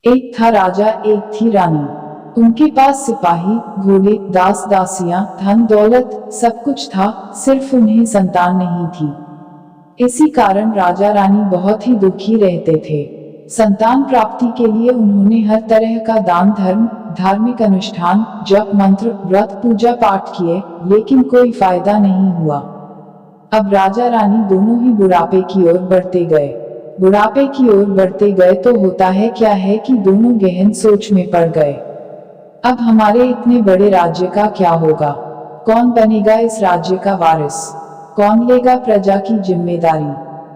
एक था राजा, एक थी रानी। उनके पास सिपाही, घोड़े, दास दासियां, धन दौलत सब कुछ था, सिर्फ उन्हें संतान नहीं थी। इसी कारण राजा रानी बहुत ही दुखी रहते थे। संतान प्राप्ति के लिए उन्होंने हर तरह का दान धर्म, धार्मिक अनुष्ठान, जप मंत्र, व्रत, पूजा पाठ किए, लेकिन कोई फायदा नहीं हुआ। अब राजा रानी दोनों ही बुढ़ापे की ओर बढ़ते गए। बुढ़ापे की ओर बढ़ते गए तो होता है क्या है कि दोनों गहन सोच में पड़ गए। अब हमारे इतने बड़े राज्य का क्या होगा? कौन बनेगा इस राज्य का वारिस? कौन लेगा प्रजा की जिम्मेदारी?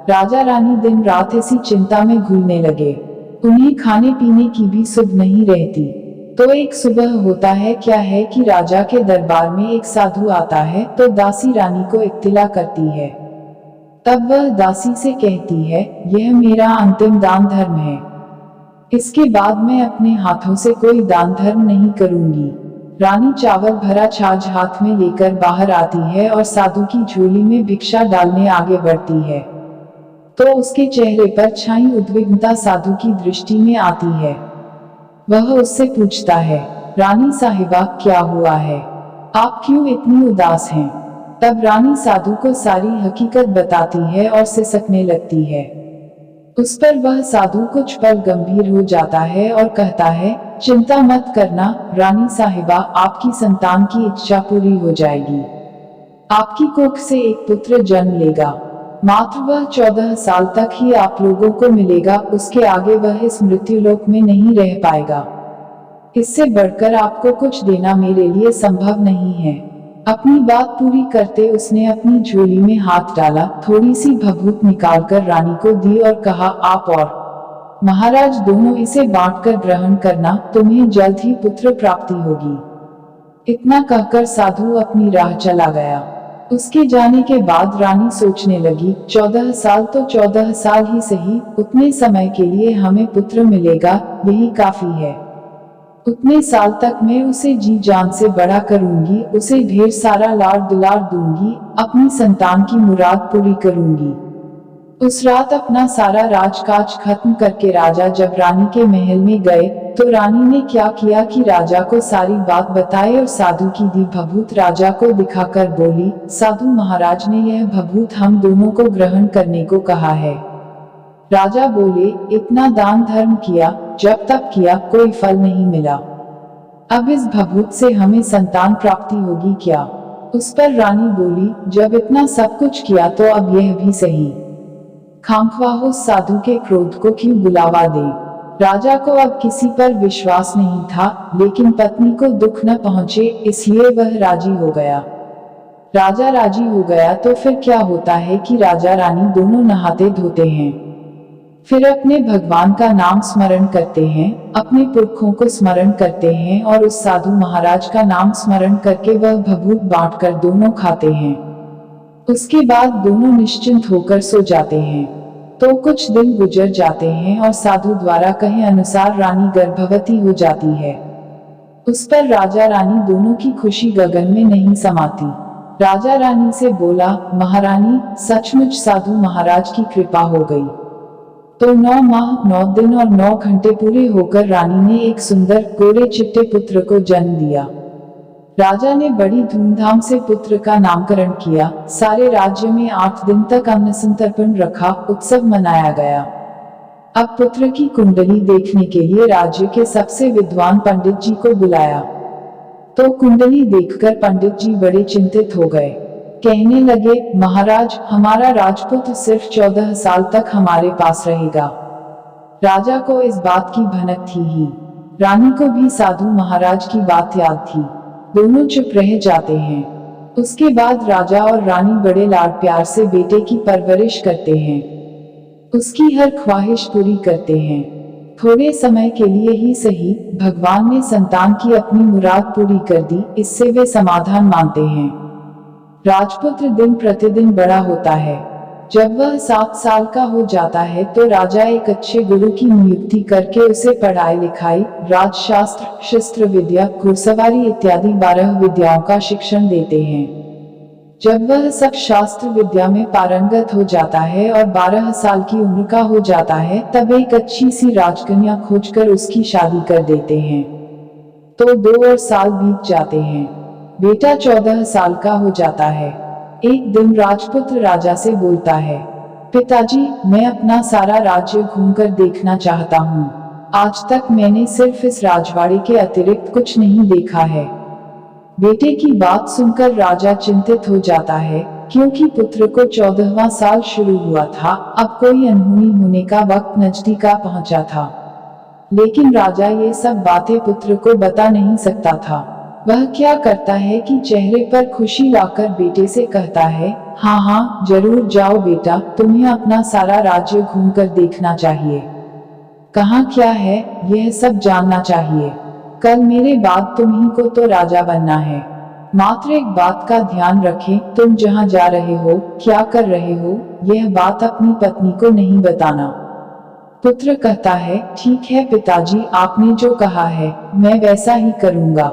राजा रानी दिन रात इसी चिंता में घुलने लगे। उन्हें खाने पीने की भी सुध नहीं रहती। तो एक सुबह होता है क्या है कि राजा के दरबार में एक साधु आता है तो दासी रानी को इत्तिला करती है। तब वह दासी से कहती है, यह मेरा अंतिम दान धर्म है। इसके बाद मैं अपने हाथों से कोई दान धर्म नहीं करूंगी। रानी चावल भरा छाछ हाथ में लेकर बाहर आती है और साधु की झोली में भिक्षा डालने आगे बढ़ती है। तो उसके चेहरे पर छाई उद्विग्नता साधु की दृष्टि में आती है। वह उससे पूछता है, रानी साहिबा क्या हुआ है? आप क्यों इतनी उदास हैं? तब रानी साधु को सारी हकीकत बताती है और सिसकने लगती है। उस पर वह साधु कुछ पल गंभीर हो जाता है और कहता है, चिंता मत करना रानी साहिबा, आपकी संतान की इच्छा पूरी हो जाएगी। आपकी कोख से एक पुत्र जन्म लेगा। मात्र वह 14 साल तक ही आप लोगों को मिलेगा, उसके आगे वह इस मृत्युलोक में नहीं रह पाएगा। इससे बढ़कर आपको कुछ देना मेरे लिए संभव नहीं है। अपनी बात पूरी करते उसने अपनी झोली में हाथ डाला, थोड़ी सी भभूत निकालकर रानी को दी और कहा, आप और महाराज दोनों इसे बांटकर ग्रहण करना, तुम्हें जल्द ही पुत्र प्राप्ति होगी। इतना कहकर साधु अपनी राह चला गया। उसके जाने के बाद रानी सोचने लगी, 14 साल तो 14 साल ही सही, उतने समय के लिए हमें पुत्र मिलेगा, यही काफी है। उतने साल तक मैं उसे जी जान से बड़ा करूंगी, उसे ढेर सारा लाड़ दुलार दूंगी, अपनी संतान की मुराद पूरी करूंगी। उस रात अपना सारा राजकाज खत्म करके राजा जब रानी के महल में गए तो रानी ने क्या किया कि राजा को सारी बात बताई और साधु की दी भभूत राजा को दिखाकर बोली, साधु महाराज ने यह भभूत हम दोनों को ग्रहण करने को कहा है। राजा बोले, इतना दान धर्म किया, जब तक किया, कोई फल नहीं मिला। अब इस भभूत से हमें संतान प्राप्ति होगी क्या? उस पर रानी बोली, जब इतना सब कुछ किया तो अब यह भी सही। खामख्वाह उस साधु के क्रोध को क्यों बुलावा दे। राजा को अब किसी पर विश्वास नहीं था, लेकिन पत्नी को दुख न पहुंचे इसलिए वह राजी हो गया। राजा राजी हो गया तो फिर क्या होता है कि राजा रानी दोनों नहाते धोते हैं, फिर अपने भगवान का नाम स्मरण करते हैं, अपने पुरखों को स्मरण करते हैं और उस साधु महाराज का नाम स्मरण करके वह भभूत बांटकर दोनों खाते हैं। उसके बाद दोनों निश्चिंत होकर सो जाते हैं। तो कुछ दिन गुजर जाते हैं और साधु द्वारा कहे अनुसार रानी गर्भवती हो जाती है। उस पर राजा रानी दोनों की खुशी गगन में नहीं समाती। राजा रानी से बोला, महारानी सचमुच साधु महाराज की कृपा हो गई। तो 9 माह 9 दिन और 9 घंटे पूरे होकर रानी ने एक सुंदर गोरे चिट्टे पुत्र को जन्म दिया। राजा ने बड़ी धूमधाम से पुत्र का नामकरण किया। सारे राज्य में 8 दिन तक अन्न संतर्पण रखा, उत्सव मनाया गया। अब पुत्र की कुंडली देखने के लिए राज्य के सबसे विद्वान पंडित जी को बुलाया। तो कुंडली देखकर पंडित जी बड़े चिंतित हो गए। कहने लगे, महाराज हमारा राजपुत्र सिर्फ 14 साल तक हमारे पास रहेगा। राजा को इस बात की भनक थी ही। रानी को भी साधु महाराज की बात याद थी। दोनों चुप रह जाते हैं। उसके बाद राजा और रानी बड़े लाड़ प्यार से बेटे की परवरिश करते हैं, उसकी हर ख्वाहिश पूरी करते हैं। थोड़े समय के लिए ही सही, भगवान ने संतान की अपनी मुराद पूरी कर दी, इससे वे समाधान मानते हैं। राजपुत्र दिन प्रतिदिन बड़ा होता है। जब वह 7 साल का हो जाता है तो राजा एक अच्छे गुरु की नियुक्ति करके उसे पढ़ाई लिखाई, राजशास्त्र, शस्त्र विद्या, घुड़सवारी इत्यादि 12 विद्याओं का शिक्षण देते हैं। जब वह सब शास्त्र विद्या में पारंगत हो जाता है और 12 साल की उम्र का हो जाता है, तब एक अच्छी सी राजकन्या खोजकर उसकी शादी कर देते हैं। तो 2 और साल बीत जाते हैं। बेटा 14 साल का हो जाता है। एक दिन राजपुत्र राजा से बोलता है, पिताजी, मैं अपना सारा राज्य घूमकर देखना चाहता हूँ। आज तक मैंने सिर्फ इस राजवाड़े के अतिरिक्त कुछ नहीं देखा है। बेटे की बात सुनकर राजा चिंतित हो जाता है, क्योंकि पुत्र को 14वां साल शुरू हुआ था। अब कोई अनहोनी होने का वक्त नजदीक आ पहुंचा था। लेकिन राजा ये सब बातें पुत्र को बता नहीं सकता था। वह क्या करता है कि चेहरे पर खुशी लाकर बेटे से कहता है, हाँ हाँ जरूर जाओ बेटा, तुम्हें अपना सारा राज्य घूमकर देखना चाहिए। कहाँ क्या है, यह सब जानना चाहिए। कल मेरे बाद तुम्ही को तो राजा बनना है। मात्र एक बात का ध्यान रखें, तुम जहाँ जा रहे हो, क्या कर रहे हो, यह बात अपनी पत्नी को नहीं बताना। पुत्र कहता है, ठीक है पिताजी, आपने जो कहा है मैं वैसा ही करूँगा।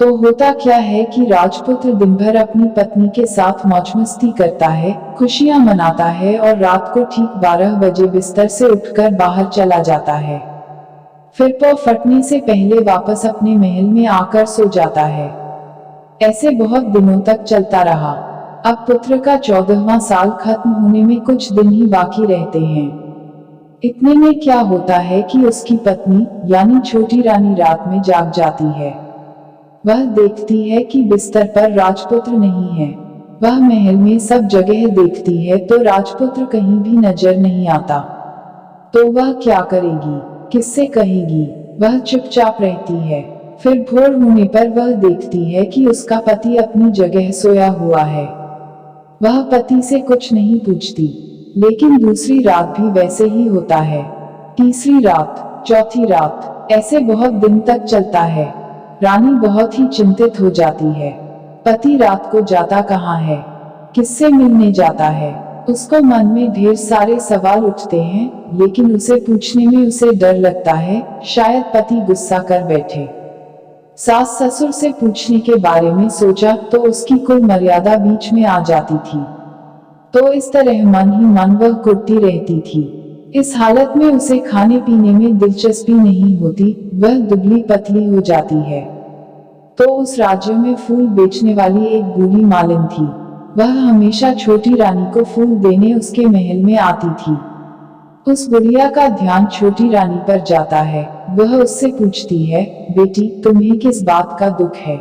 तो होता क्या है कि राजपुत्र दिन भर अपनी पत्नी के साथ मौज मस्ती करता है, खुशियां मनाता है और रात को ठीक 12 बजे बिस्तर से उठकर बाहर चला जाता है। फिर पौ फटने से पहले वापस अपने महल में आकर सो जाता है। ऐसे बहुत दिनों तक चलता रहा। अब पुत्र का 14वां साल खत्म होने में कुछ दिन ही बाकी रहते हैं। इतने में क्या होता है कि उसकी पत्नी यानी छोटी रानी रात में जाग जाती है। वह देखती है कि बिस्तर पर राजपुत्र नहीं है। वह महल में सब जगह देखती है तो राजपुत्र कहीं भी नजर नहीं आता। तो वह क्या करेगी, किससे कहेगी? वह चुपचाप रहती है। फिर भोर होने पर वह देखती है कि उसका पति अपनी जगह सोया हुआ है। वह पति से कुछ नहीं पूछती। लेकिन दूसरी रात भी वैसे ही होता है। तीसरी रात, चौथी रात, ऐसे बहुत दिन तक चलता है। रानी बहुत ही चिंतित हो जाती है। पति रात को जाता कहाँ है, किससे मिलने जाता है? उसको मन में ढेर सारे सवाल उठते हैं, लेकिन उसे पूछने में उसे डर लगता है, शायद पति गुस्सा कर बैठे। सास ससुर से पूछने के बारे में सोचा तो उसकी कुल मर्यादा बीच में आ जाती थी। तो इस तरह मन ही मन वह कुटती रहती थी। इस हालत में उसे खाने पीने में दिलचस्पी नहीं होती, वह दुबली पतली हो जाती है। तो उस राज्य में फूल बेचने वाली एक बूढ़ी मालिन थी। वह हमेशा छोटी रानी को फूल देने उसके महल में आती थी। उस बुढ़िया का ध्यान छोटी रानी पर जाता है। वह उससे पूछती है, बेटी तुम्हें किस बात का दुख है?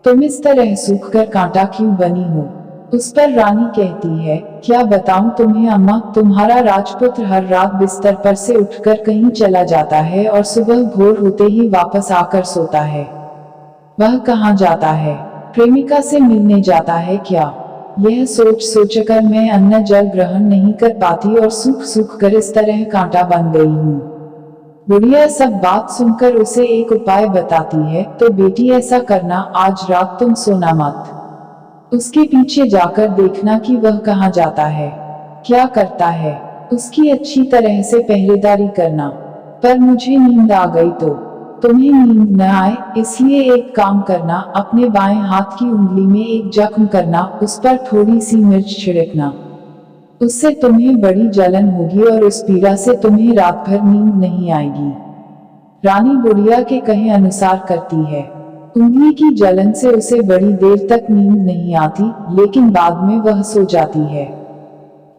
तुम इस तरह सूख कर कांटा क्यों बनी हो? उस पर रानी कहती है, क्या बताऊं तुम्हें अम्मा, तुम्हारा राजपुत्र हर रात बिस्तर पर से उठकर कहीं चला जाता है और सुबह भोर होते ही वापस आकर सोता है। वह कहाँ जाता है? प्रेमिका से मिलने जाता है क्या? यह सोच सोचकर मैं अन्न जल ग्रहण नहीं कर पाती और सूख सूख कर इस तरह कांटा बन गई हूँ। बुढ़िया सब बात सुनकर उसे एक उपाय बताती है, तो बेटी ऐसा करना, आज रात तुम सोना मत। उसके पीछे जाकर देखना कि वह कहाँ जाता है, क्या करता है। उसकी अच्छी तरह से पहरेदारी करना। पर मुझे नींद आ गई तो? तुम्हें नींद न आए इसलिए एक काम करना, अपने बाएं हाथ की उंगली में एक जख्म करना, उस पर थोड़ी सी मिर्च छिड़कना। उससे तुम्हें बड़ी जलन होगी और उस पीड़ा से तुम्हें रात भर नींद नहीं आएगी। रानी बुढ़िया के कहे अनुसार करती है। उंगली की जलन से उसे बड़ी देर तक नींद नहीं आती, लेकिन बाद में वह सो जाती है।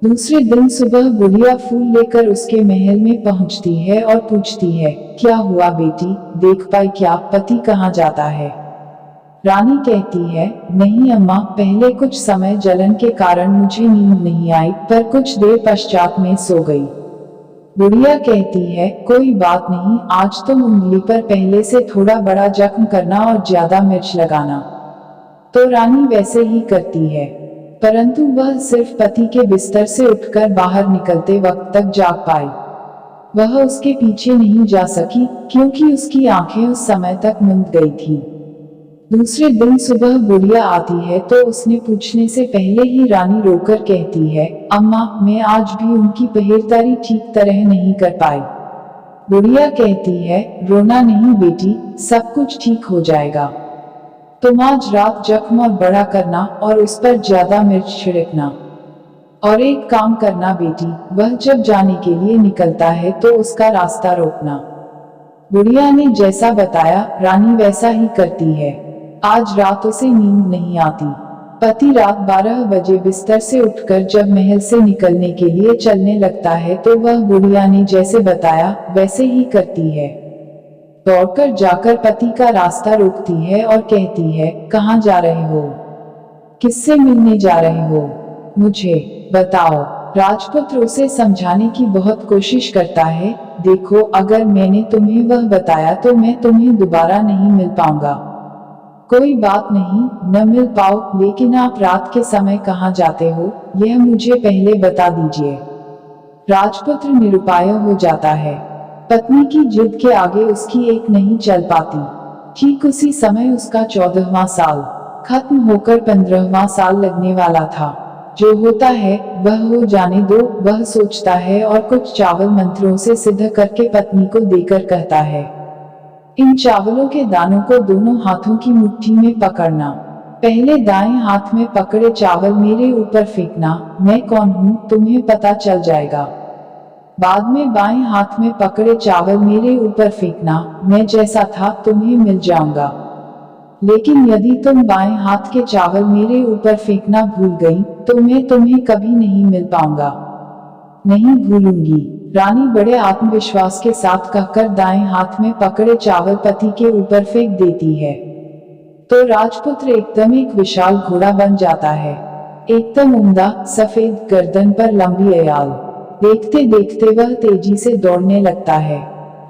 दूसरे दिन सुबह बुढ़िया फूल लेकर उसके महल में पहुंचती है और पूछती है, क्या हुआ बेटी, देख पाई क्या, पति कहाँ जाता है? रानी कहती है, नहीं अम्मा, पहले कुछ समय जलन के कारण मुझे नींद नहीं आई, पर कुछ देर पश्चात मैं सो गई। बुढ़िया कहती है, कोई बात नहीं, आज तुम उंगली पर पहले से थोड़ा बड़ा जख्म करना और ज्यादा मिर्च लगाना। तो रानी वैसे ही करती है, परंतु वह सिर्फ पति के बिस्तर से उठकर बाहर निकलते वक्त तक जाग पाई। वह उसके पीछे नहीं जा सकी, क्योंकि उसकी आंखें उस समय तक मूंद गई थी। दूसरे दिन सुबह बुढ़िया आती है तो उसने पूछने से पहले ही रानी रोकर कहती है, अम्मा, मैं आज भी उनकी पहरेदारी ठीक तरह नहीं कर पाई। बुढ़िया कहती है, रोना नहीं बेटी, सब कुछ ठीक हो जाएगा। तुम आज रात जख्म और बड़ा करना और उस पर ज्यादा मिर्च छिड़कना। और एक काम करना बेटी, वह जब जाने के लिए निकलता है तो उसका रास्ता रोकना। बुढ़िया ने जैसा बताया रानी वैसा ही करती है। आज रात उसे नींद नहीं आती। पति रात 12 बजे बिस्तर से उठकर जब महल से निकलने के लिए चलने लगता है तो वह बुढ़िया ने जैसे बताया वैसे ही करती है। दौड़कर जाकर पति का रास्ता रोकती है और कहती है, कहाँ जा रहे हो? किससे मिलने जा रहे हो? मुझे बताओ। राजपुत्र उसे समझाने की बहुत कोशिश करता है, देखो अगर मैंने तुम्हें वह बताया तो मैं तुम्हें दोबारा नहीं मिल पाऊंगा। कोई बात नहीं, न मिल पाओ, लेकिन आप रात के समय कहाँ जाते हो यह मुझे पहले बता दीजिए। राजपुत्र निरुपाय हो जाता है। पत्नी की जिद के आगे उसकी एक नहीं चल पाती। ठीक उसी समय उसका 14वां साल खत्म होकर 15वां साल लगने वाला था। जो होता है वह हो जाने दो, वह सोचता है और कुछ चावल मंत्रों से सिद्ध करके पत्नी को देकर कहता है, इन चावलों के दानों को दोनों हाथों की मुट्ठी में पकड़ना। पहले दाएं हाथ में पकड़े चावल मेरे ऊपर फेंकना, मैं कौन हूँ तुम्हें पता चल जाएगा। बाद में बाएं हाथ में पकड़े चावल मेरे ऊपर फेंकना, मैं जैसा था तुम्हें मिल जाऊंगा। लेकिन यदि तुम बाएं हाथ के चावल मेरे ऊपर फेंकना भूल गई तो मैं तुम्हें कभी नहीं मिल पाऊंगा। नहीं भूलूंगी। रानी बड़े आत्मविश्वास के साथ कहकर दाएं हाथ में पकड़े चावल पति के ऊपर फेंक देती है। तो राजपुत्र एकदम एक विशाल घोड़ा बन जाता है। एकदम उम्दा, सफेद, गर्दन पर लंबी अयाल। देखते देखते वह तेजी से दौड़ने लगता है।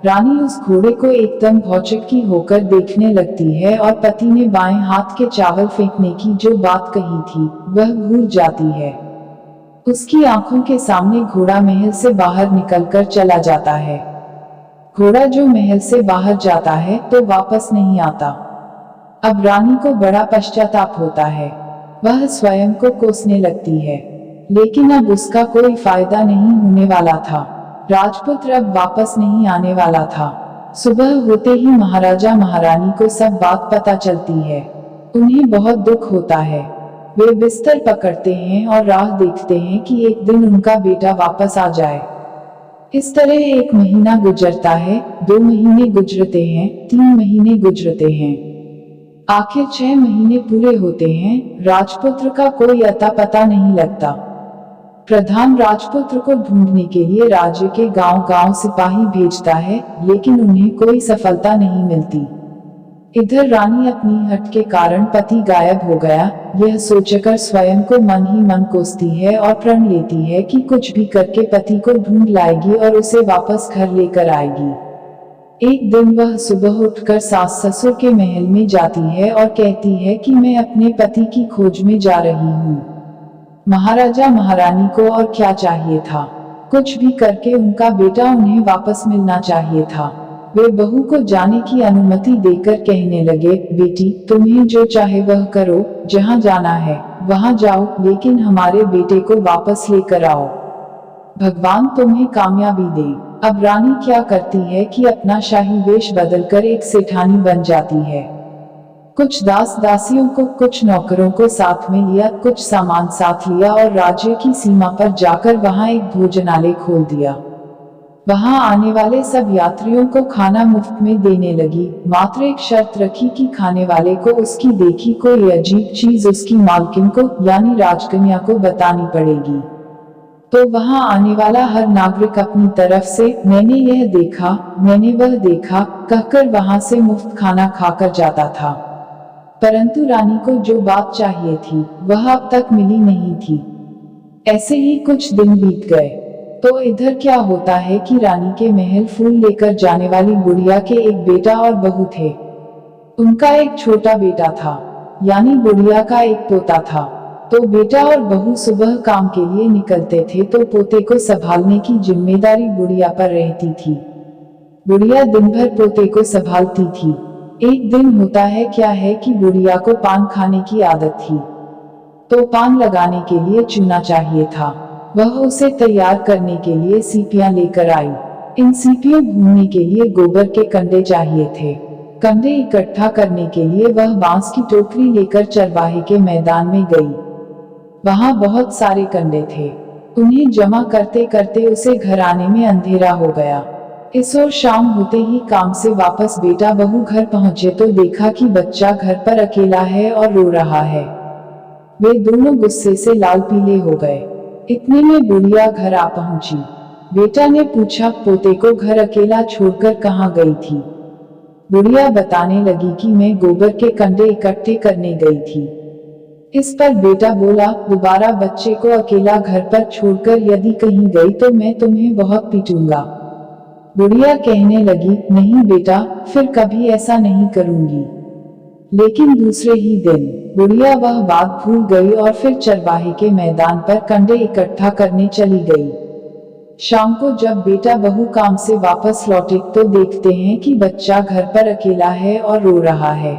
रानी उस घोड़े को एकदम भौचक्की होकर देखने लगती है और पति ने बाएं हाथ के चावल फेंकने की जो बात कही थी वह भूल जाती है। उसकी आंखों के सामने घोड़ा महल से बाहर निकलकर चला जाता है। घोड़ा जो महल से बाहर जाता है तो वापस नहीं आता। अब रानी को बड़ा पश्चाताप होता है। वह स्वयं को कोसने लगती है, लेकिन अब उसका कोई फायदा नहीं होने वाला था। राजपुत्र अब वापस नहीं आने वाला था। सुबह होते ही महाराजा महारानी को सब बात पता चलती है। उन्हें बहुत दुख होता है। वे बिस्तर पकड़ते हैं और राह देखते हैं कि एक दिन उनका बेटा वापस आ जाए। इस तरह 1 महीना गुजरता है, 2 महीने गुजरते हैं, 3 महीने गुजरते हैं। आखिर 6 महीने पूरे होते हैं। राजपुत्र का कोई अता पता नहीं लगता। प्रधान राजपुत्र को ढूंढने के लिए राज्य के गांव-गांव सिपाही भेजता है, लेकिन उन्हें कोई सफलता नहीं मिलती। इधर रानी अपनी हट के कारण पति गायब हो गया यह सोचकर स्वयं को मन ही मन कोसती है और प्रण लेती है कि कुछ भी करके पति को ढूंढ लाएगी और उसे वापस घर लेकर आएगी। एक दिन वह सुबह उठकर सास ससुर के महल में जाती है और कहती है कि मैं अपने पति की खोज में जा रही हूँ। महाराजा महारानी को और क्या चाहिए था, कुछ भी करके उनका बेटा उन्हें वापस मिलना चाहिए था। वे बहू को जाने की अनुमति देकर कहने लगे, बेटी तुम्हें जो चाहे वह करो, जहाँ जाना है वहाँ जाओ, लेकिन हमारे बेटे को वापस लेकर आओ। भगवान तुम्हें कामयाबी दे। अब रानी क्या करती है कि अपना शाही वेश बदलकर एक सेठानी बन जाती है। कुछ दास दासियों को, कुछ नौकरों को साथ में लिया, कुछ सामान साथ लिया और राज्य की सीमा पर जाकर वहां एक भोजनालय खोल दिया। वहां आने वाले सब यात्रियों को खाना मुफ्त में देने लगी। मात्र एक शर्त रखी कि खाने वाले को उसकी देखी कोई अजीब चीज उसकी मालकिन को यानी राजकन्या को बतानी पड़ेगी। तो वहां आने वाला हर नागरिक अपनी तरफ से मैंने यह देखा, मैंने वह देखा कहकर वहां से मुफ्त खाना खाकर जाता था। परंतु रानी को जो बात चाहिए थी वह अब तक मिली नहीं थी। ऐसे ही कुछ दिन बीत गए तो इधर क्या होता है कि रानी के महल फूल लेकर जाने वाली बुढ़िया के एक बेटा और बहू थे। उनका एक छोटा बेटा था, यानी बुढ़िया का एक पोता था। तो बेटा और बहू सुबह काम के लिए निकलते थे तो पोते को संभालने की जिम्मेदारी बुढ़िया पर रहती थी। बुढ़िया दिन भर पोते को संभालती थी। एक दिन होता है क्या है कि बुढ़िया को पान खाने की आदत थी, तो पान लगाने के लिए चूना चाहिए था। वह उसे तैयार करने के लिए सीपियां लेकर आई। इन सीपियों भूनने के लिए गोबर के कंडे चाहिए थे। कंडे इकट्ठा करने के लिए वह बांस की टोकरी लेकर चरवाहे के मैदान में गई। वहां बहुत सारे कंडे थे। उन्हें जमा करते करते उसे घर आने में अंधेरा हो गया। इस ओर शाम होते ही काम से वापस बेटा बहू घर पहुंचे तो देखा कि बच्चा घर पर अकेला है और रो रहा है। वे दोनों गुस्से से लाल पीले हो गए। इतने में बुढ़िया घर आ पहुंची। बेटा ने पूछा, पोते को घर अकेला छोड़कर कहाँ गई थी? बुढ़िया बताने लगी कि मैं गोबर के कंडे इकट्ठे करने गई थी। इस पर बेटा बोला, दोबारा बच्चे को अकेला घर पर छोड़कर यदि कहीं गई तो मैं तुम्हें बहुत पीटूंगा। बुढ़िया कहने लगी, नहीं बेटा, फिर कभी ऐसा नहीं करूंगी। लेकिन दूसरे ही दिन बुढ़िया वह बात भूल गई और फिर चरवाहे के मैदान पर कंडे इकट्ठा करने चली गई। शाम को जब बेटा बहू काम से वापस लौटे तो देखते हैं कि बच्चा घर पर अकेला है और रो रहा है।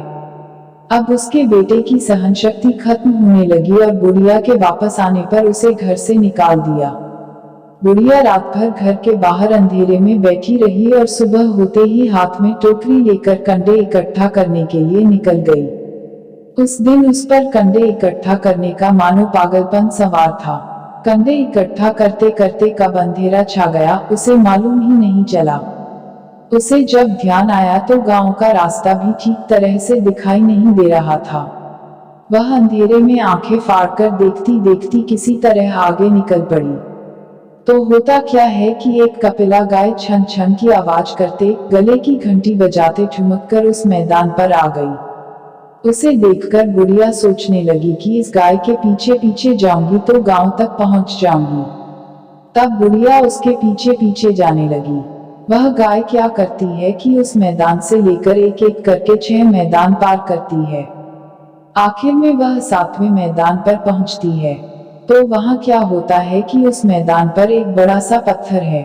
अब उसके बेटे की सहन शक्ति खत्म होने लगी और बुढ़िया के वापस आने पर उसे घर से निकाल दिया। बुढ़िया रात भर घर के बाहर अंधेरे में बैठी रही और सुबह होते ही हाथ में टोकरी लेकर कंडे इकट्ठा करने के लिए निकल गई। उस दिन उस पर कंडे इकट्ठा करने का मानो पागलपन सवार था। कंडे इकट्ठा करते करते कब अंधेरा छा गया उसे मालूम ही नहीं चला। उसे जब ध्यान आया तो गांव का रास्ता भी ठीक तरह से दिखाई नहीं दे रहा था। वह अंधेरे में आंखें फाड़कर देखती देखती किसी तरह आगे निकल पड़ी। तो होता क्या है कि एक कपिला गाय छन छन की आवाज करते, गले की घंटी बजाते ठुमक कर उस मैदान पर आ गई। उसे देखकर बुढ़िया सोचने लगी कि इस गाय के पीछे पीछे जाऊंगी तो गांव तक पहुंच जाऊंगी। तब बुढ़िया उसके पीछे पीछे जाने लगी। वह गाय क्या करती है कि उस मैदान से लेकर एक एक करके 6 मैदान पार करती है। आखिर में वह 7वें मैदान पर पहुंचती है। तो वहां क्या होता है कि उस मैदान पर एक बड़ा सा पत्थर है।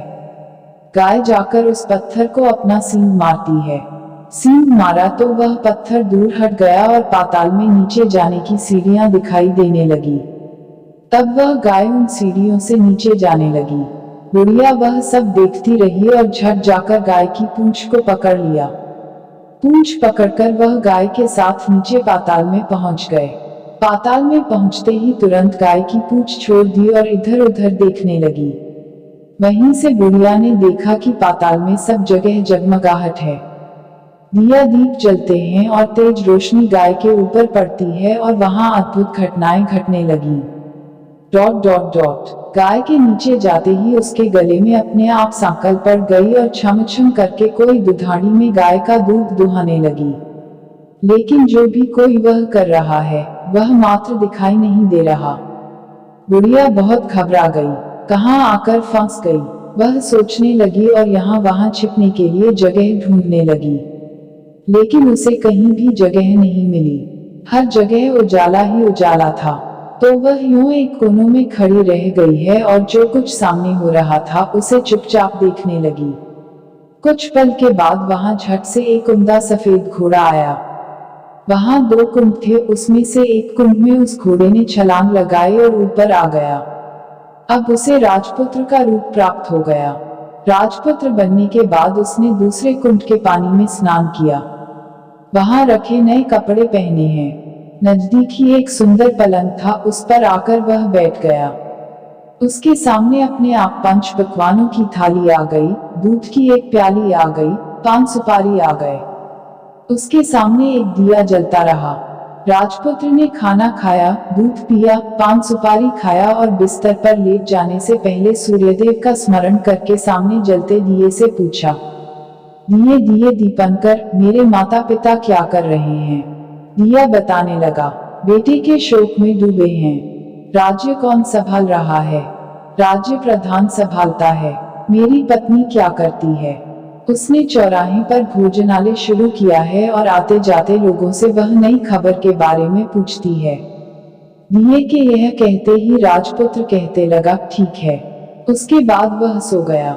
गाय जाकर उस पत्थर को अपना सींग मारती है। सींग मारा तो वह पत्थर दूर हट गया और पाताल में नीचे जाने की सीढ़ियां दिखाई देने लगी। तब वह गाय उन सीढ़ियों से नीचे जाने लगी। बुढ़िया वह सब देखती रही और झट जाकर गाय की पूंछ को पकड़ लिया। पूंछ पकड़कर वह गाय के साथ नीचे पाताल में पहुंच गए। पाताल में पहुंचते ही तुरंत गाय की पूंछ छोड़ दी और इधर उधर देखने लगी। वहीं से बुढ़िया ने देखा कि पाताल में सब जगह जगमगाहट है। दिया दीप जलते हैं और तेज रोशनी गाय के ऊपर पड़ती है और वहां अद्भुत घटनाएं घटने लगी। ... गाय के नीचे जाते ही उसके गले में अपने आप सांकल पड़ गई और छम छम करके कोई दुधाड़ी में गाय का दूध दुहाने लगी। लेकिन जो भी कोई वह कर रहा है वह मात्र दिखाई नहीं दे रहा। बुढ़िया बहुत घबरा गई, कहाँ आकर फंस गई। वह सोचने लगी और यहाँ वहां छिपने के लिए जगह ढूंढने लगी। लेकिन उसे कहीं भी जगह नहीं मिली। हर जगह उजाला ही उजाला था। तो वह यूं एक कोने में खड़ी रह गई है और जो कुछ सामने हो रहा था उसे चुपचाप देखने लगी। कुछ पल के बाद वहां झट से एक उम्दा सफेद घोड़ा आया। वहां 2 कुंभ थे, उसमें से एक कुंभ में उस घोड़े ने छलांग लगाई और ऊपर आ गया। अब उसे राजपुत्र का रूप प्राप्त हो गया। राजपुत्र बनने के बाद उसने दूसरे कुंभ के पानी में स्नान किया। वहां रखे नए कपड़े पहने हैं। नजदीक ही एक सुंदर पलंग था, उस पर आकर वह बैठ गया। उसके सामने अपने आप 5 पकवानों की थाली आ गई, दूध की एक प्याली आ गई, 5 सुपारी आ गए। उसके सामने एक दिया जलता रहा। राजपुत्र ने खाना खाया, दूध पिया, 5 सुपारी खाया और बिस्तर पर लेट जाने से पहले सूर्यदेव का स्मरण करके सामने जलते दिए से पूछा, दिए दिए दीपंकर, मेरे माता पिता क्या कर रहे हैं? दिया बताने लगा, बेटे के शोक में डूबे हैं। राज्य कौन संभाल रहा है? राज्य प्रधान संभालता है। मेरी पत्नी क्या करती है? उसने चौराहे पर भोजनालय शुरू किया है और आते जाते लोगों से वह नई खबर के बारे में पूछती है। दिए के यह कहते ही राजपुत्र कहते लगा, ठीक है। उसके बाद वह सो गया।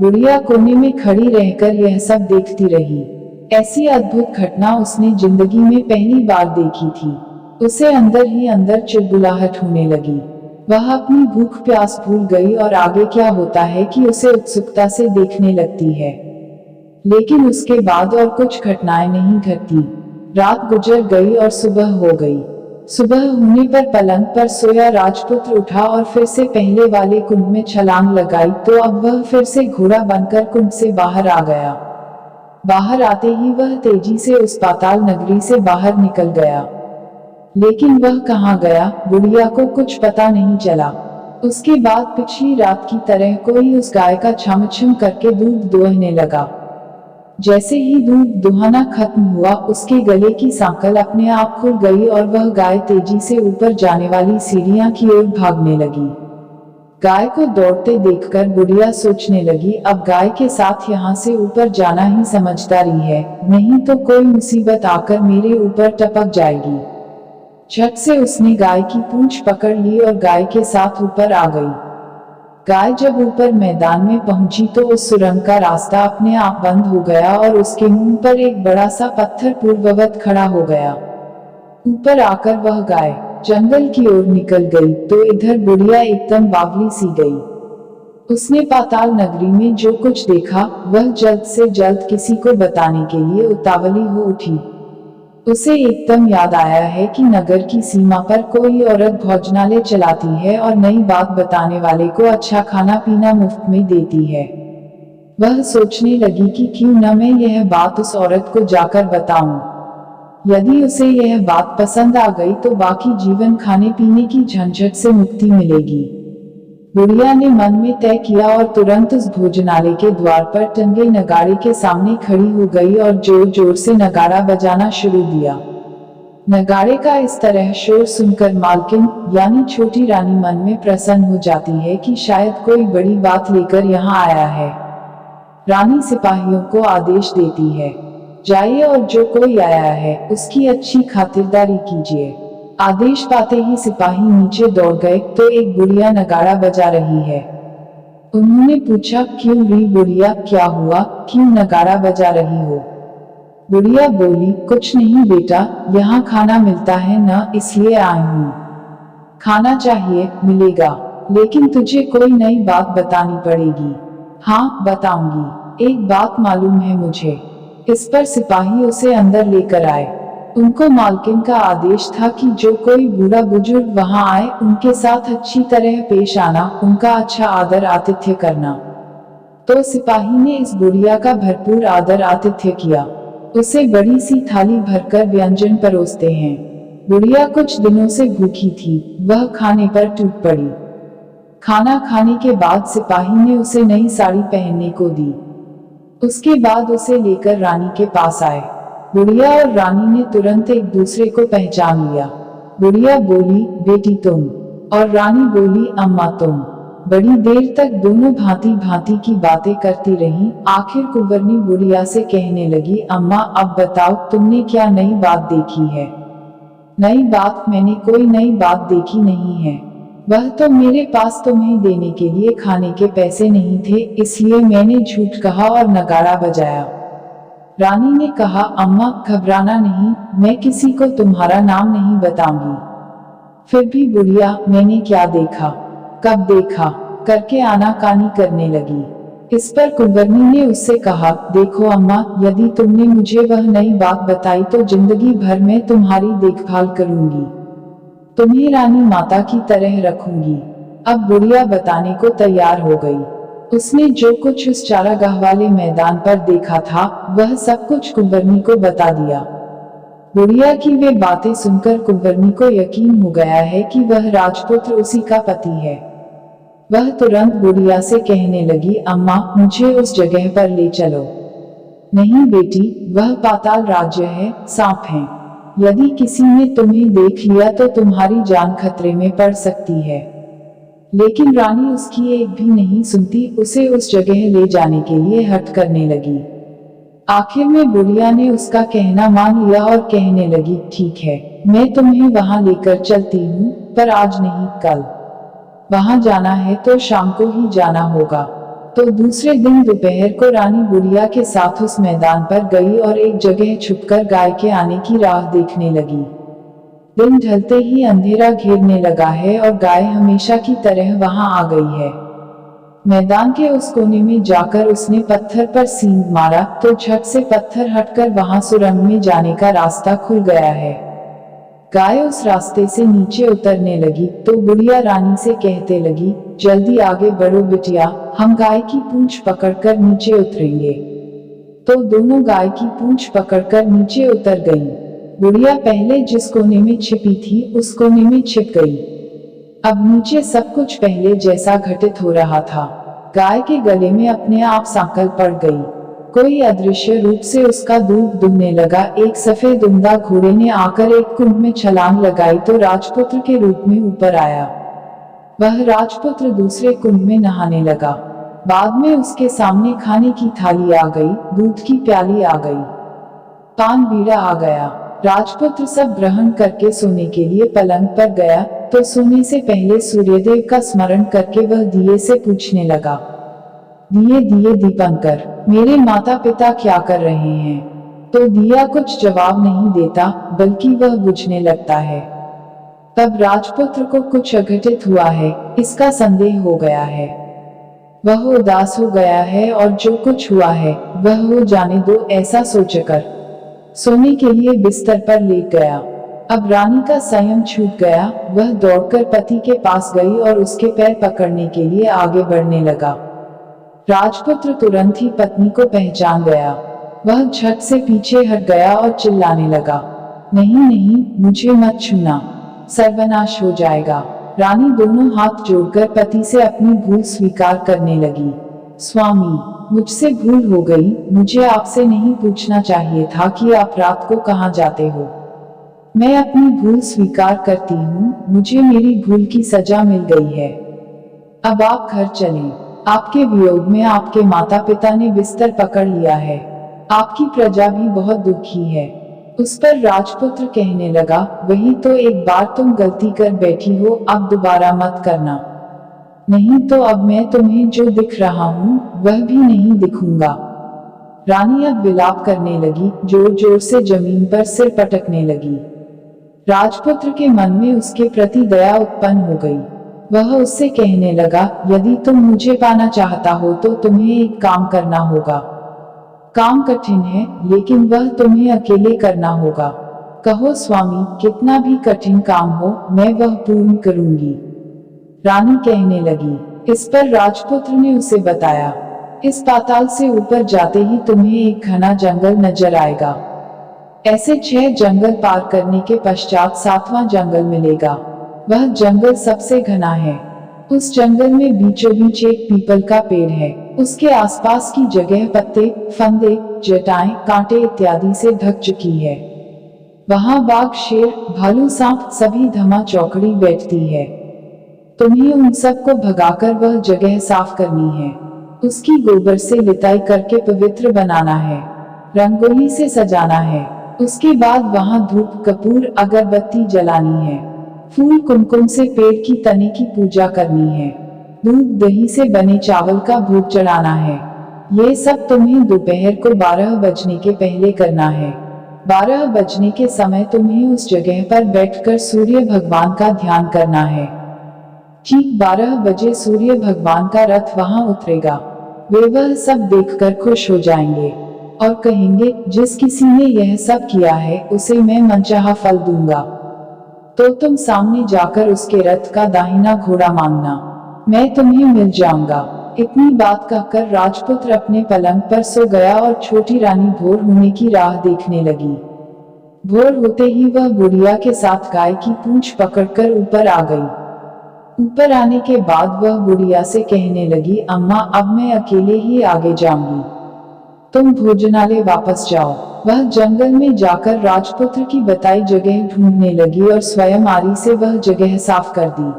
बुढ़िया कोने में खड़ी रहकर यह सब देखती रही। ऐसी अद्भुत घटना उसने जिंदगी में पहली बार देखी थी। उसे अंदर ही अंदर चिड़बुलाहट होने लगी। वह अपनी भूख प्यास भूल गई और आगे क्या होता है कि उसे उत्सुकता से देखने लगती है। लेकिन उसके बाद और कुछ घटनाएं नहीं घटी। रात गुजर गई और सुबह हो गई। सुबह होने पर पलंग पर सोया राजपुत्र उठा और फिर से पहले वाले कुंड में छलांग लगाई तो अब वह फिर से घोड़ा बनकर कुंड से बाहर आ गया। बाहर आते ही वह तेजी से उस पाताल नगरी से बाहर निकल गया। लेकिन वह कहाँ गया, बुढ़िया को कुछ पता नहीं चला। उसके बाद पिछली रात की तरह कोई उस गाय का छम छम करके दूध दोहने लगा। जैसे ही दूध दुहाना खत्म हुआ, उसके गले की सांकल अपने आप खुल गई और वह गाय तेजी से ऊपर जाने वाली सीढ़ियां की ओर भागने लगी। गाय को दौड़ते देखकर बुढ़िया सोचने लगी, अब गाय के साथ यहाँ से ऊपर जाना ही समझदारी है, नहीं तो कोई मुसीबत आकर मेरे ऊपर टपक जाएगी। झट से उसने गाय की पूंछ पकड़ ली और गाय के साथ ऊपर आ गई। गाय जब ऊपर मैदान में पहुंची तो उस सुरंग का रास्ता अपने आप बंद हो गया और उसके मुंह पर एक बड़ा सा पत्थर पूर्ववत खड़ा हो गया। ऊपर आकर वह गाय जंगल की ओर निकल गई तो इधर बुढ़िया एकदम बावली सी गई। उसने पाताल नगरी में जो कुछ देखा वह जल्द से जल्द किसी को बताने के लिए उतावली हो उठी। उसे एकदम याद आया है कि नगर की सीमा पर कोई औरत भोजनालय चलाती है और नई बात बताने वाले को अच्छा खाना पीना मुफ्त में देती है। वह सोचने लगी कि क्यों न मैं यह बात उस औरत को जाकर बताऊं। यदि उसे यह बात पसंद आ गई तो बाकी जीवन खाने पीने की झंझट से मुक्ति मिलेगी। बुढ़िया ने मन में तय किया और तुरंत उस भोजनालय के द्वार पर टंगे नगाड़े के सामने खड़ी हो गई और जोर जोर से नगाड़ा बजाना शुरू दिया। नगाड़े का इस तरह शोर सुनकर मालकिन यानी छोटी रानी मन में प्रसन्न हो जाती है कि शायद कोई बड़ी बात लेकर यहाँ आया है। रानी सिपाहियों को आदेश देती है, जाइए और जो कोई आया है उसकी अच्छी खातिरदारी कीजिए। आदेश पाते ही सिपाही नीचे दौड़ गए तो एक बुढ़िया नगाड़ा बजा रही है। उन्होंने पूछा, क्यों री बुढ़िया, क्या हुआ, क्यों नगाड़ा बजा रही हो? बुढ़िया बोली, कुछ नहीं बेटा, यहाँ खाना मिलता है न, इसलिए आई हूँ। खाना चाहिए, मिलेगा, लेकिन तुझे कोई नई बात बतानी पड़ेगी। हाँ बताऊंगी, एक बात मालूम है मुझे। इस पर सिपाही उसे अंदर लेकर आए। उनको मालकिन का आदेश था कि जो कोई बूढ़ा बुजुर्ग वहां आए उनके साथ अच्छी तरह पेश आना, उनका अच्छा आदर आतिथ्य करना। तो सिपाही ने इस बुढ़िया का भरपूर आदर आतिथ्य किया। उसे बड़ी सी थाली भरकर व्यंजन परोसते हैं। बुढ़िया कुछ दिनों से भूखी थी, वह खाने पर टूट पड़ी। खाना खाने के बाद सिपाही ने उसे नई साड़ी पहनने को दी। उसके बाद उसे लेकर रानी के पास आए। बुढ़िया और रानी ने तुरंत एक दूसरे को पहचान लिया। बुढ़िया बोली, बेटी तुम, और रानी बोली, अम्मा तुम। बड़ी देर तक दोनों भांति भांति की बातें करती रहीं। आखिर कुंवरनी बुढ़िया से कहने लगी, अम्मा अब बताओ तुमने क्या नई बात देखी है? नई बात? मैंने कोई नई बात देखी नहीं है। वह तो मेरे पास तुम्हें देने के लिए खाने के पैसे नहीं थे, इसलिए मैंने झूठ कहा और नगाड़ा बजाया। रानी ने कहा, अम्मा घबराना नहीं, मैं किसी को तुम्हारा नाम नहीं बताऊंगी। फिर भी बुढ़िया, मैंने क्या देखा, कब देखा करके आनाकानी करने लगी। इस पर कुंवरनी ने उससे कहा, देखो अम्मा, यदि तुमने मुझे वह नई बात बताई तो जिंदगी भर मैं तुम्हारी देखभाल करूंगी, तुम्हें रानी माता की तरह रखूंगी। अब बुढ़िया बताने को तैयार हो गई। उसने जो कुछ उस चारागाह वाले मैदान पर देखा था वह सब कुछ कुंवरनी को बता दिया। बुढ़िया की वे बातें सुनकर कुंवरनी को यकीन हो गया है कि वह राजपुत्र उसी का पति है। वह तुरंत बुढ़िया से कहने लगी, अम्मा मुझे उस जगह पर ले चलो। नहीं बेटी, वह पाताल राज्य है, सांप हैं। यदि किसी ने तुम्हें देख लिया तो तुम्हारी जान खतरे में पड़ सकती है। लेकिन रानी उसकी एक भी नहीं सुनती, उसे उस जगह ले जाने के लिए हठ करने लगी। आखिर में बुढ़िया ने उसका कहना मान लिया और कहने लगी, ठीक है, मैं तुम्हें वहां लेकर चलती हूँ, पर आज नहीं कल। वहां जाना है तो शाम को ही जाना होगा। तो दूसरे दिन दोपहर को रानी बुढ़िया के साथ उस मैदान पर गई और एक जगह छुपकर गाय के आने की राह देखने लगी। दिन ढलते ही अंधेरा घेरने लगा है और गाय हमेशा की तरह वहां आ गई है। मैदान के उस कोने में जाकर उसने पत्थर पर सींग मारा तो झट से पत्थर हटकर वहां सुरंग में जाने का रास्ता खुल गया है। गाय उस रास्ते से नीचे उतरने लगी तो बुढ़िया रानी से कहते लगी, जल्दी आगे बढ़ो बिटिया, हम गाय की पूंछ पकड़कर नीचे उतरेंगे। तो दोनों गाय की पूंछ पकड़कर नीचे उतर गईं। बुढ़िया पहले जिस कोने में छिपी थी उस कोने में छिप गई। अब नीचे सब कुछ पहले जैसा घटित हो रहा था। गाय के गले में अपने आप सांकल पड़ गई। कोई अदृश्य रूप से उसका दूध दुहने लगा। एक सफेद उम्दा घोड़े ने आकर एक कुंड में छलांग लगाई तो राजपुत्र के रूप में ऊपर आया। वह राजपुत्र दूसरे कुंड में नहाने लगा। बाद में उसके सामने खाने की थाली आ गई, दूध की प्याली आ गई, पान बीड़ा आ गया। राजपुत्र सब ग्रहण करके सोने के लिए पलंग पर गया तो सोने से पहले सूर्यदेव का स्मरण करके वह दिए से पूछने लगा, दिए दिए दीपंकर, मेरे माता पिता क्या कर रहे हैं? तो दिया कुछ जवाब नहीं देता बल्कि वह बुझने लगता है। तब राजपुत्र को कुछ अघटित हुआ है, इसका संदेह हो गया है। वह उदास हो गया है और जो कुछ हुआ है वह हो जाने दो, ऐसा सोचकर सोने के लिए बिस्तर पर लेट गया। अब रानी का संयम छूट गया। वह दौड़कर पति के पास गई और उसके पैर पकड़ने के लिए आगे बढ़ने लगा। राजपुत्र तुरंत ही पत्नी को पहचान गया। वह झट से पीछे हट गया और चिल्लाने लगा, नहीं नहीं, मुझे मत छूना, सर्वनाश हो जाएगा। रानी दोनों हाथ जोड़कर पति से अपनी भूल स्वीकार करने लगी। स्वामी, मुझसे भूल हो गई, मुझे आपसे नहीं पूछना चाहिए था कि आप रात को कहाँ जाते हो। मैं अपनी भूल स्वीकार करती हूँ, मुझे मेरी भूल की सजा मिल गई है। अब आप घर चलें। आपके वियोग में आपके माता पिता ने बिस्तर पकड़ लिया है। आपकी प्रजा भी बहुत दुखी है। उस पर राजपुत्र कहने लगा, वही तो एक बार तुम गलती कर बैठी हो, अब दोबारा मत करना, नहीं तो अब मैं तुम्हें जो दिख रहा हूँ वह भी नहीं दिखूंगा। रानी अब विलाप करने लगी, जोर जोर से जमीन पर सिर पटकने लगी। राजपुत्र के मन में उसके प्रति दया उत्पन्न हो गई। वह उससे कहने लगा, यदि तुम मुझे पाना चाहता हो तो तुम्हें एक काम करना होगा। काम कठिन है लेकिन वह तुम्हें अकेले करना होगा। कहो स्वामी, कितना भी कठिन काम हो मैं वह पूर्ण करूंगी। रानी कहने लगी। इस पर राजपुत्र ने उसे बताया, इस पाताल से ऊपर जाते ही तुम्हें एक घना जंगल नजर आएगा। ऐसे 6 जंगल पार करने के पश्चात 7वां जंगल मिलेगा। वह जंगल सबसे घना है। उस जंगल में बीचों बीच एक पीपल का पेड़ है। उसके आसपास की जगह पत्ते, फंदे, जटाएं, कांटे इत्यादि से ढक चुकी है। वहां बाघ, शेर, भालू, सांप सभी धमा चौकड़ी बैठती है। तुम्हें उन सब को भगाकर वह जगह साफ करनी है। उसकी गोबर से लिताई करके पवित्र बनाना है। रंगोली से सजाना है। उसके बाद वहां धूप, कपूर, अगरबत्ती जलानी है। फूल कुमकुम से पेड़ की तने की पूजा करनी है। दूध दही से बने चावल का भोग चढ़ाना है। ये सब तुम्हें दोपहर को 12 बजने के पहले करना है। 12 बजने के समय तुम्हें उस जगह पर बैठकर सूर्य भगवान का ध्यान करना है। ठीक 12 बजे सूर्य भगवान का रथ वहां उतरेगा। वे वह सब देखकर खुश हो जाएंगे और कहेंगे, जिस किसी ने यह सब किया है उसे मैं मनचाहा फल दूंगा। तो तुम सामने जाकर उसके रथ का दाहिना घोड़ा मांगना, मैं तुम्हें मिल जाऊंगा। इतनी बात कहकर राजपुत्र अपने पलंग पर सो गया और छोटी रानी भोर होने की राह देखने लगी। भोर होते ही वह बुढ़िया के साथ गाय की पूंछ पकड़कर ऊपर आ गई। ऊपर आने के बाद वह बुढ़िया से कहने लगी, अम्मा, अब मैं अकेले ही आगे जाऊंगी, तुम भोजनालय वापस जाओ। वह जंगल में जाकर राजपुत्र की बताई जगह ढूंढने लगी और स्वयं आरी से वह जगह साफ कर दी।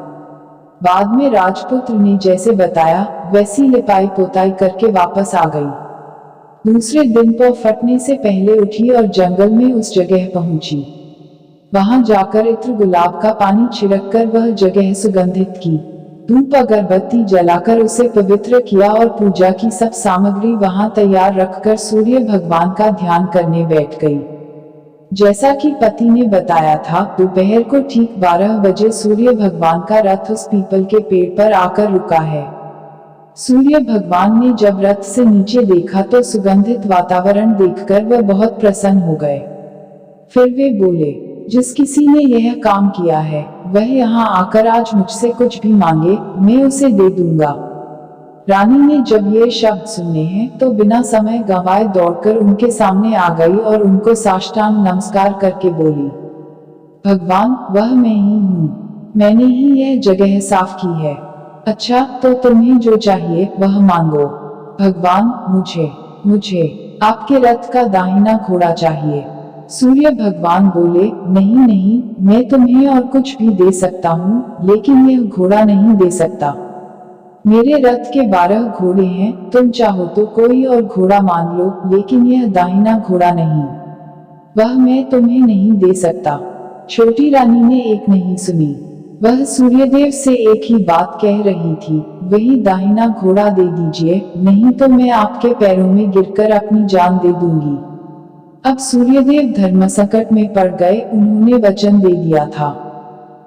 बाद में राजपुत्र ने जैसे बताया वैसी लिपाई पोताई करके वापस आ गई। दूसरे दिन पौ फटने से पहले उठी और जंगल में उस जगह पहुंची। वहां जाकर इत्र गुलाब का पानी छिड़ककर वह जगह सुगंधित की। धूप अगरबत्ती जलाकर उसे पवित्र किया और पूजा की सब सामग्री वहां तैयार रखकर सूर्य भगवान का ध्यान करने बैठ गई। जैसा कि पति ने बताया था, दोपहर को ठीक 12 बजे सूर्य भगवान का रथ उस पीपल के पेड़ पर आकर रुका है। सूर्य भगवान ने जब रथ से नीचे देखा तो सुगंधित वातावरण देखकर वह बहुत प्रसन्न हो गए। फिर वे बोले, जिस किसी ने यह काम किया है वह यहाँ आकर आज मुझसे कुछ भी मांगे, मैं उसे दे दूंगा। रानी ने जब ये शब्द सुने हैं तो बिना समय गंवाए दौड़कर उनके सामने आ गई और उनको साष्टांग नमस्कार करके बोली, भगवान, वह मैं ही हूँ, मैंने ही यह जगह साफ की है। अच्छा, तो तुम्हें जो चाहिए वह मांगो। भगवान, मुझे आपके रथ का दाहिना घोड़ा चाहिए। सूर्य भगवान बोले, नहीं नहीं, मैं तुम्हें और कुछ भी दे सकता हूँ, लेकिन यह घोड़ा नहीं दे सकता। मेरे रथ के 12 घोड़े हैं, तुम चाहो तो कोई और घोड़ा मांग लो, लेकिन यह दाहिना घोड़ा नहीं, वह मैं तुम्हें नहीं दे सकता। छोटी रानी ने एक नहीं सुनी। वह सूर्यदेव से एक ही बात कह रही थी, वही दाहिना घोड़ा दे दीजिए, नहीं तो मैं आपके पैरों में गिरकर अपनी जान दे दूंगी। अब सूर्यदेव धर्म संकट में पड़ गए, उन्होंने वचन दे दिया था,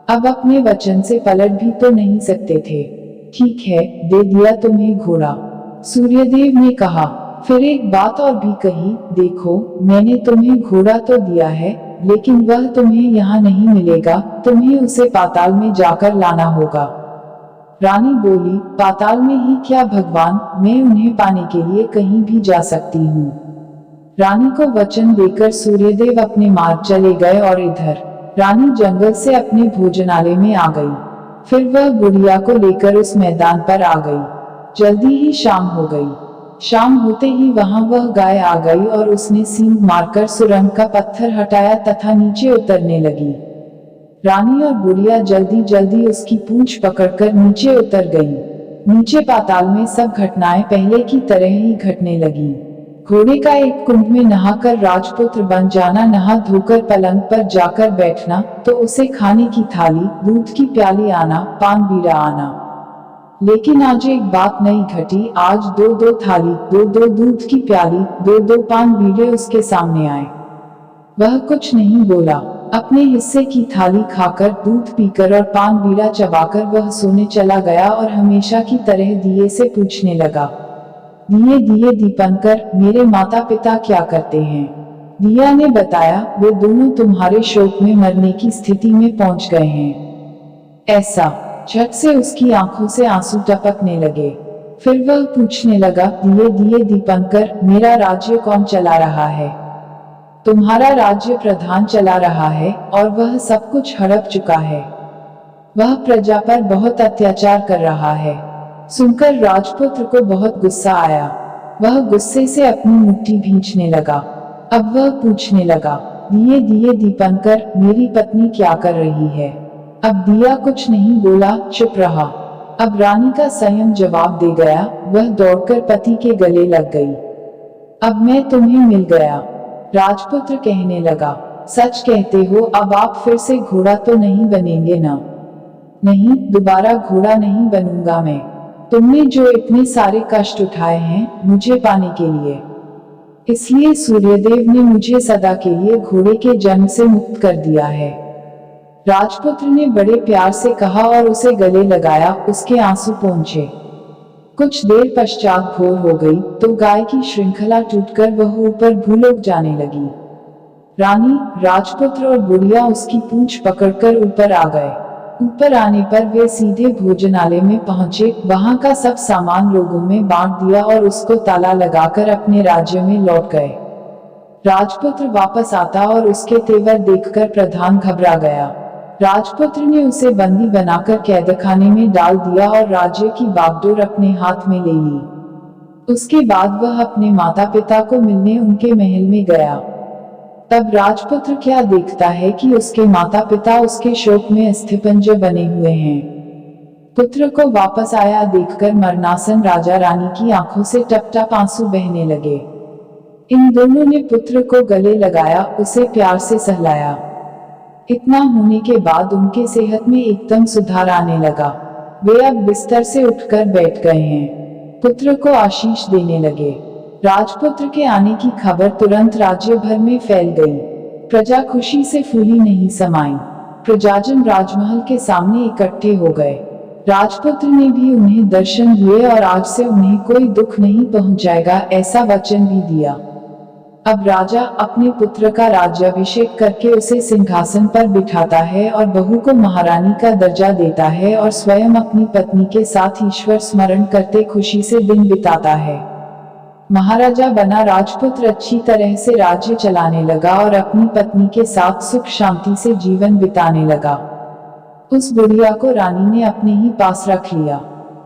अब अपने वचन से पलट भी तो नहीं सकते थे। ठीक है, दे दिया तुम्हें घोड़ा, सूर्यदेव ने कहा। फिर एक बात और भी कही, देखो, मैंने तुम्हें घोड़ा तो दिया है, लेकिन वह तुम्हें यहाँ नहीं मिलेगा, तुम्हें उसे पाताल में जाकर लाना होगा। रानी बोली, पाताल में ही क्या भगवान, मैं उन्हें पाने के लिए कहीं भी जा सकती हूँ। रानी को वचन देकर सूर्यदेव अपने मार्ग चले गए और इधर रानी जंगल से अपने भोजनालय में आ गई। फिर वह गुड़िया को लेकर उस मैदान पर आ गई। जल्दी ही शाम हो गई। शाम होते ही वहां वह गाय आ गई और उसने सींग मारकर सुरंग का पत्थर हटाया तथा नीचे उतरने लगी। रानी और गुड़िया जल्दी जल्दी उसकी पूंछ पकड़कर नीचे उतर गई। नीचे पाताल में सब घटनाएं पहले की तरह ही घटने लगी। घोड़े का एक कुंड में नहाकर राजपुत्र बन जाना, नहा धोकर पलंग पर जाकर बैठना, तो उसे खाने की थाली, दूध की प्याली आना, पान बीड़ा आना। लेकिन आज एक बात नहीं घटी। आज दो थाली, दो दूध की प्याली, दो पान बीड़े उसके सामने आए। वह कुछ नहीं बोला। अपने हिस्से की थाली खाकर, दूध पीकर और पान बीड़ा चबाकर वह सोने चला गया और हमेशा की तरह दिए से पूछने लगा, दिए दीपंकर, मेरे माता पिता क्या करते हैं? दिया ने बताया, वे दोनों तुम्हारे शोक में मरने की स्थिति में पहुंच गए हैं। ऐसा झट से उसकी आंखों से आंसू टपकने लगे। फिर वह पूछने लगा, दिए दीपंकर, मेरा राज्य कौन चला रहा है? तुम्हारा राज्य प्रधान चला रहा है और वह सब कुछ हड़प चुका है। वह प्रजा पर बहुत अत्याचार कर रहा है। सुनकर राजपुत्र को बहुत गुस्सा आया। वह गुस्से से अपनी मुट्ठी भींचने लगा। अब वह पूछने लगा, दिए दीपंकर, मेरी पत्नी क्या कर रही है? अब दिया कुछ नहीं बोला, चुप रहा। अब रानी का संयम जवाब दे गया। वह दौड़कर पति के गले लग गई। अब मैं तुम्हें मिल गया। राजपुत्र कहने लगा, सच कहते हो, अब आप फिर से घोड़ा तो नहीं बनेंगे ना? नहीं, दोबारा घोड़ा नहीं बनूंगा मैं। तुमने जो इतने सारे कष्ट उठाए हैं मुझे पाने के लिए, इसलिए सूर्यदेव ने मुझे सदा के लिए घोड़े के जन्म से मुक्त कर दिया है। राजपुत्र ने बड़े प्यार से कहा और उसे गले लगाया। उसके आंसू पोंछे। कुछ देर पश्चात भोर हो गई तो गाय की श्रृंखला टूटकर वह ऊपर भूलोक जाने लगी। रानी, राजपुत्र और बुढ़िया उसकी पूंछ पकड़कर ऊपर आ गए। ऊपर आने पर वे सीधे भोजनालय में पहुंचे। वहां का सब सामान लोगों में बांट दिया और उसको ताला लगाकर अपने राज्य में लौट गए। राजपुत्र वापस आता और उसके तेवर देखकर प्रधान घबरा गया। राजपुत्र ने उसे बंदी बनाकर कैदखाने में डाल दिया और राज्य की बागडोर अपने हाथ में ले ली। उसके बाद वह अपने माता पिता को मिलने उनके महल में गया। तब राजपुत्र क्या देखता है कि उसके माता पिता उसके शोक में अस्थिपंजर बने हुए हैं। पुत्र को वापस आया देखकर मरणासन राजा रानी की आंखों से टप टप आंसू बहने लगे। इन दोनों ने पुत्र को गले लगाया, उसे प्यार से सहलाया। इतना होने के बाद उनके सेहत में एकदम सुधार आने लगा। वे अब बिस्तर से उठकर बैठ गए हैं। पुत्र को आशीष देने लगे। राजपुत्र के आने की खबर तुरंत राज्य भर में फैल गई। प्रजा खुशी से फूली नहीं समाई। प्रजाजन राजमहल के सामने इकट्ठे हो गए। राजपुत्र ने भी उन्हें दर्शन हुए और आज से उन्हें कोई दुख नहीं पहुंचाएगा ऐसा वचन भी दिया। अब राजा अपने पुत्र का राज्याभिषेक करके उसे सिंहासन पर बिठाता है और बहू को महारानी का दर्जा देता है और स्वयं अपनी पत्नी के साथ ईश्वर स्मरण करते खुशी से दिन बिताता है। महाराजा बना राजपुत्र अच्छी तरह से राज्य चलाने लगा और अपनी पत्नी के साथ सुख शांति से जीवन बिताने लगा। उस बुढ़िया को रानी ने अपने ही पास रख लिया,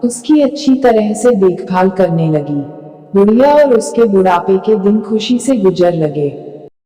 उसकी अच्छी तरह से देखभाल करने लगी। बुढ़िया और उसके बुढ़ापे के दिन खुशी से गुजर लगे।